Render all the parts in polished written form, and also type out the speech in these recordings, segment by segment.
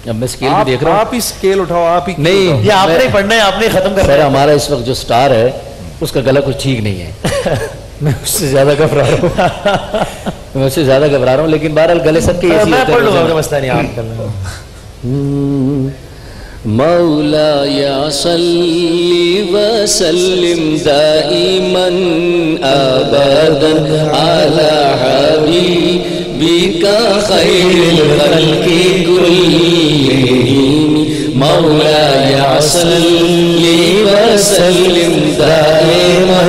اب میں اسکیل بھی دیکھ رہا ہوں. آپ ہی اسکیل اٹھاؤ, آپ ہی نہیں, یہ آپ نے پڑھنا ہے, آپ نے ختم کرنا ہے. ہمارا اس وقت جو سٹار ہے اس کا گلا کچھ ٹھیک نہیں ہے. میں اس سے زیادہ گھبرا رہا ہوں, لیکن بہرحال گلے سب کے میں پڑھ لوں گا, مسئلہ نہیں, آپ کرنا. مولاي صل وسلم دائما ابدا على حبيبك خير الخلق كلهم. مولاي صل وسلم دائما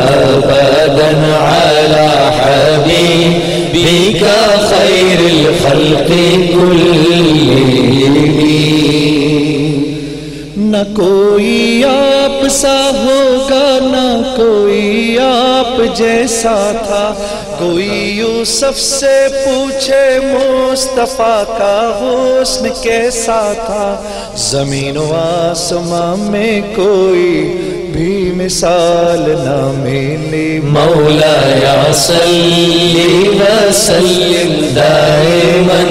ابدا على حبيبك خير الخلق كلهم. نہ کوئی آپ سا ہوگا نہ کوئی آپ جیسا تھا, کوئی یوسف سے پوچھے مصطفیٰ کا حسن کیسا تھا, زمین و آسمان میں کوئی بھی مثال نہ ملی. مولاي صل وسلم دائما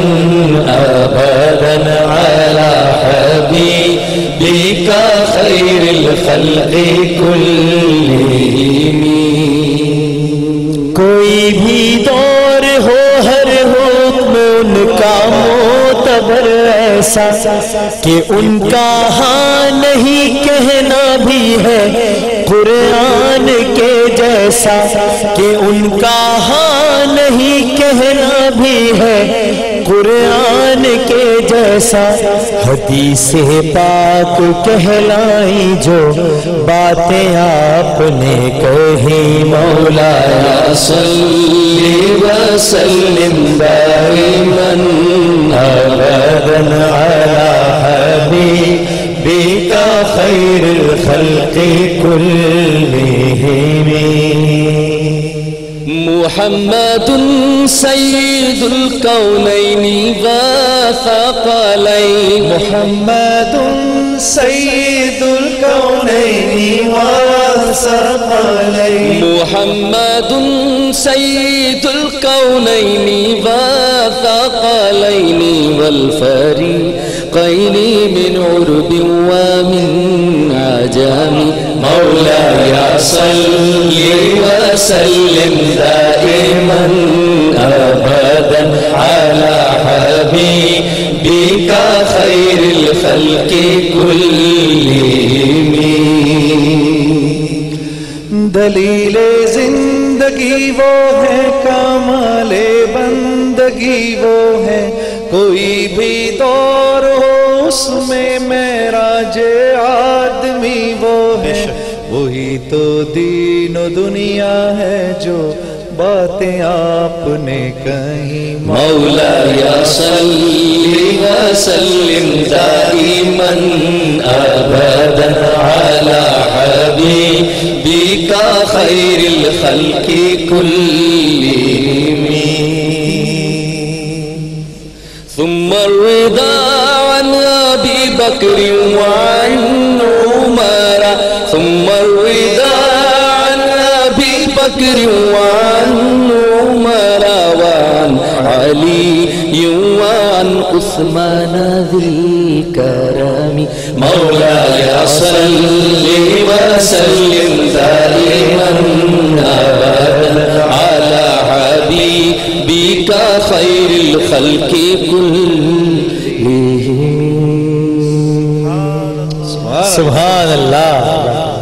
ابدا على حبيبك خير الخلق كلهم. کوئی بھی دور ہو ہر حکم ان کا معتبر ایسا کہ ان کا ہاں نہیں کہنا بھی ہے قرآن کے جیسا, کہ ان کا ہاں نہیں کہنا بھی ہے قرآن کے جیسا. حدیث پاک کہلائی جو باتیں آپ نے کہی. مولاي صل وسلم دائما ابدا على حبيبك خير الخلق كلهم. محمد سيد الكونين والثقلين. محمد سید الکونین والثقلین. محمد سيد الكونين والثقلين والفريقين من عرب ومن عجم. مولاي صل وسلم دائما ابدا على حبيبك خير الخلق كلهم. دلیل زندگی وہ ہے, کمال بندگی وہ ہے, کوئی بھی دور ہو اس میں معراج آدمی وہ ہے. وہی تو دین و دنیا ہے جو باتیں آپ نے کہیں. مولاي صل وسلم دائما ابدا على حبيبك خير الخلق كلهم. ثم الرضا عن ابي بكر وعن عمر. ثم الرضا عن ابي بكر وعن عمر وعن علي وعن عثمان ذي الكرم. مولاي صل وسلم دائما ابدا على حبيبك خير الخلق كلهم. سبحان اللہ.